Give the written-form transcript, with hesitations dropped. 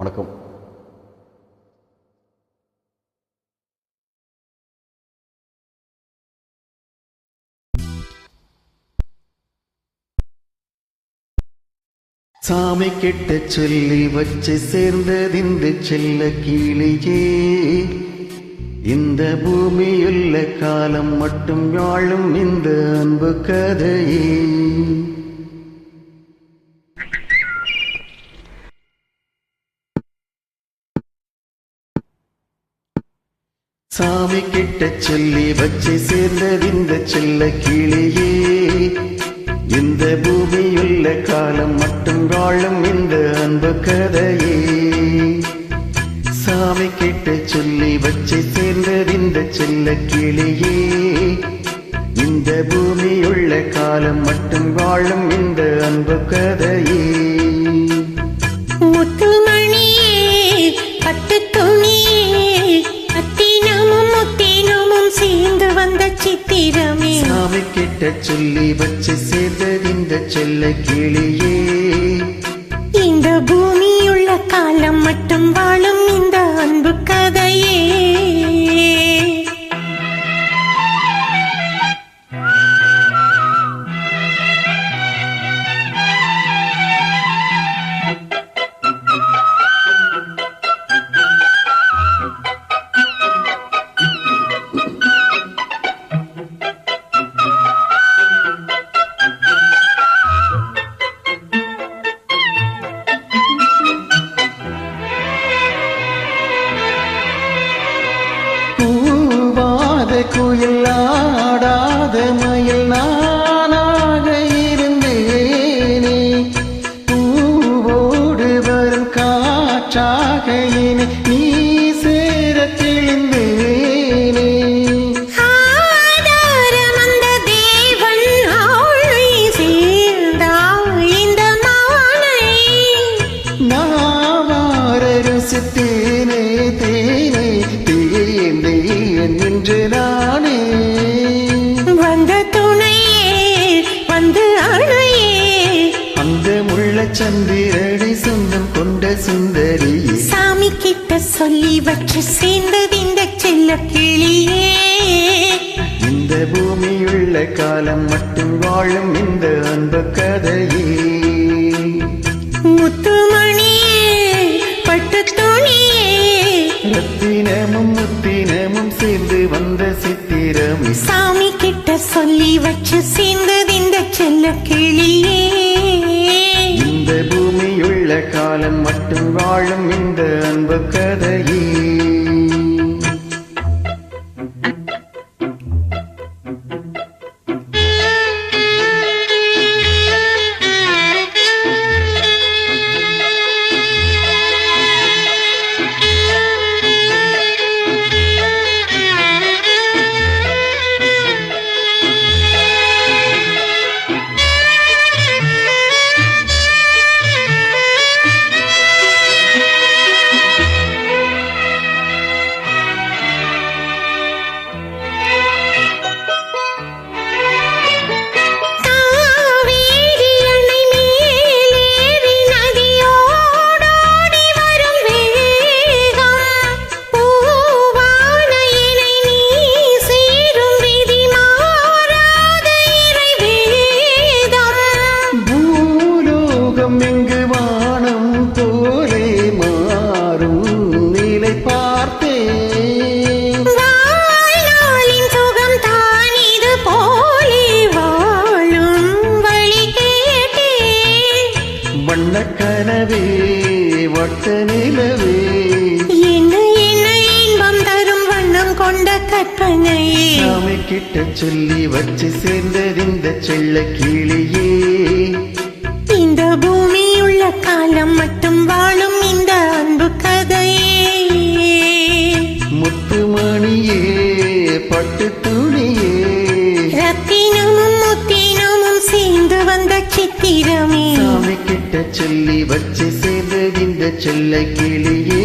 வணக்கம். சாமி கிட்ட சொல்லி வச்சு சேர்ந்ததிந்த செல்ல கீழியே, இந்த பூமியுள்ள காலம் மட்டும் வாழும் இந்த அன்பு கதையே. சாமி கிட்ட சொல்லி வச்சு சேர்ந்ததிந்த செல்ல கிளியே, இந்த பூமியுள்ள காலம் மட்டும் வாழும் இந்த அன்பு கதையே. சாமி கிட்ட சொல்லி வச்சு சேர்ந்ததிந்த செல்ல கிளியே, இந்த பூமியுள்ள காலம் மட்டும் வாழும் இந்த அன்பு கதையே. சாமி கிட்ட சொல்லி வச்சு சேர்ந்ததிந்த செல்ல கிளியே, இந்த பூமியுள்ள காலம் மட்டும் வாழும் இந்த அன்பு கதையே. குயில் ஆடாத மயில் நானாக இருந்தேனே, பூவோடு வரும் காற்றாக இனி நீ சேர தெளிந்தேனே. ருசித்தேனே தேனே தேந்தேன் என்று நானே வந்த துணையே வந்து அணையே, அந்த முள்ள சந்திரடி சொந்தம் கொண்ட சுந்தரியே. சாமி கிட்ட சொல்லி வச்சு சேர்ந்தது இந்த செல்ல கிளியே, இந்த பூமியுள்ள காலம் மட்டும் வாழும் இந்த அன்பு கதையே. முத்துமணியே பட்டு துணியே, ரத்தினமும் முத்தினமும் சேர்ந்து வந்த சித்திரமே. சாமி கிட்ட சொல்லி வச்சு சேர்ந்தது இந்த செல்ல கிளியே, இந்த பூமியுள்ள காலம் மட்டும் வாழும் இந்த அன்பு கதையே. வண்ணக்கனவே வட்ட நிலவே, என்ன என்ன இன்பம் தரும் வண்ணம் கொண்ட கற்பனையே. சாமி கிட்ட சொல்லி வச்சு சேர்ந்ததிந்த செல்ல கிளியே, இந்த பூமியுள்ள காலம் மட்டும் வாழும் இந்த அன்பு கதையே. முத்துமணியே பட்டு துணியே, ரத்தினமும் முத்தினமும் சேர்ந்து வந்த சித்திரமே. சாமி கிட்ட சொல்லி வச்சு சேர்ந்ததிந்த செல்ல கிளியே,